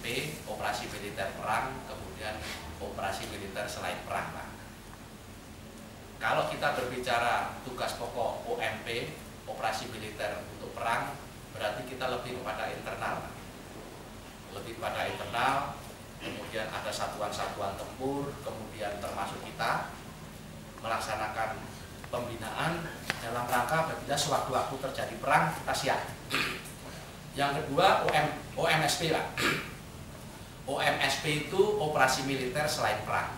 OMP, operasi militer perang, kemudian operasi militer selain perang, Pak. Kalau kita berbicara tugas pokok OMP, operasi militer untuk perang, berarti kita lebih kepada internal, Pak. Lebih pada internal, kemudian ada satuan-satuan tempur, kemudian termasuk kita melaksanakan pembinaan dalam rangka apabila sewaktu-waktu terjadi perang kita siap. Yang kedua OMSP, Pak. OMSP itu operasi militer selain perang.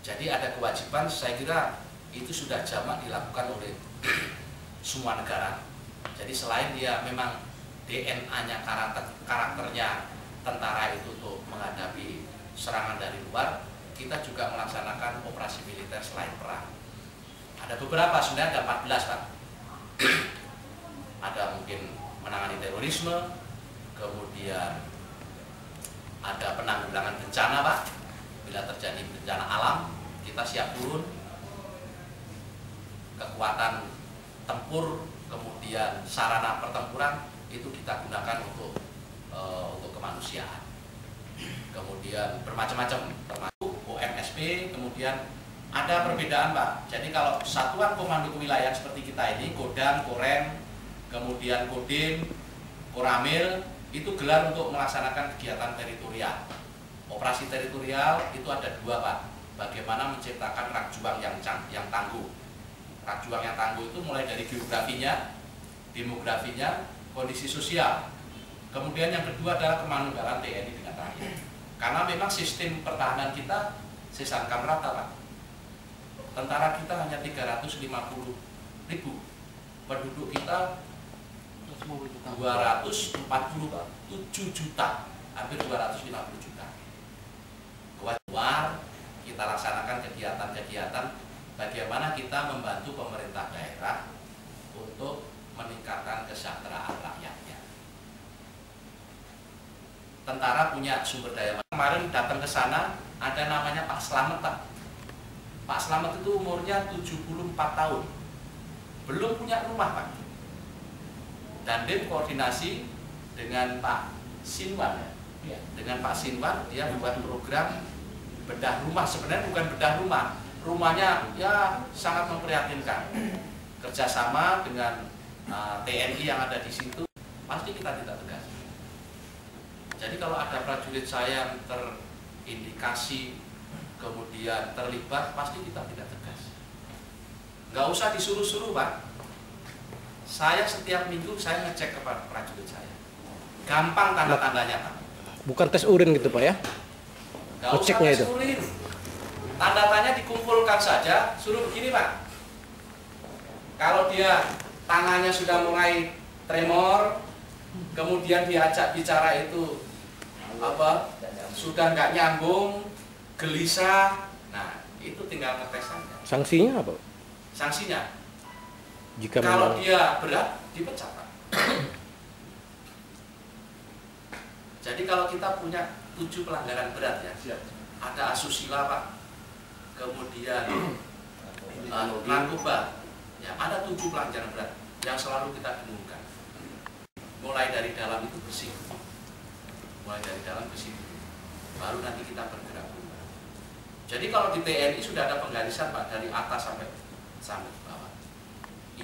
Jadi ada kewajiban, saya kira itu sudah jamak dilakukan oleh semua negara. Jadi selain dia memang DNA-nya, karakternya tentara itu untuk menghadapi serangan dari luar, kita juga melaksanakan operasi militer selain perang. Ada beberapa, sebenarnya ada 14, Pak. Ada mungkin menangani terorisme, kemudian ada penanggulangan bencana, Pak. Bila terjadi bencana alam, kita siap turun. Kekuatan tempur, kemudian sarana pertempuran itu kita gunakan untuk kemanusiaan. Kemudian bermacam-macam, termasuk OMSP. Kemudian ada perbedaan, Pak. Jadi kalau satuan komando kewilayahan seperti kita ini, Kodam, Korem, kemudian Kodim, Koramil, itu gelar untuk melaksanakan kegiatan teritorial. Operasi teritorial itu ada dua, Pak. Bagaimana menciptakan rak juang yang tangguh. Rak juang yang tangguh itu mulai dari geografinya, demografinya, kondisi sosial. Kemudian yang kedua adalah kemanunggalan TNI dengan rakyat. Karena memang sistem pertahanan kita sesangkam rata, Pak. Tentara kita hanya 350.000. Penduduk kita 247 juta, hampir 250 juta. Keluar, kita laksanakan kegiatan-kegiatan bagaimana kita membantu pemerintah daerah untuk meningkatkan kesejahteraan rakyatnya. Tentara punya sumber daya. Kemarin datang ke sana, ada namanya Pak Slamet, Pak. Pak Slamet itu umurnya 74 tahun. Belum punya rumah, Pak. Dan dia koordinasi dengan Pak Sinwan, ya. Dengan Pak Sinwan, dia membuat program bedah rumah. Sebenarnya bukan bedah rumah, rumahnya ya sangat memprihatinkan. Kerjasama dengan TNI yang ada di situ, pasti kita tidak tegas. Jadi kalau ada prajurit saya yang terindikasi kemudian terlibat, pasti kita tidak tegas. Nggak usah disuruh-suruh, Pak. Saya setiap minggu saya ngecek kepada prajurit saya. Gampang tanda-tandanya, Pak. Bukan tes urin gitu, Pak, ya? Nggak usah tes urin. Tanda-tanya dikumpulkan saja, suruh begini, Pak. Kalau dia tangannya sudah mulai tremor, kemudian diajak bicara itu sudah nggak nyambung, gelisah, nah itu tinggal ngetes saja. Sanksinya apa? Sanksinya, jika kalau memang dia berat dipecat, Pak. Jadi kalau kita punya 7 pelanggaran berat, ya, ada asusila, Pak, kemudian narkoba, ya, ada 7 pelanggaran berat yang selalu kita dengungkan. Mulai dari dalam itu bersih, baru nanti kita bergerak. Jadi kalau di TNI sudah ada penggarisan, Pak, dari atas sampai bawah.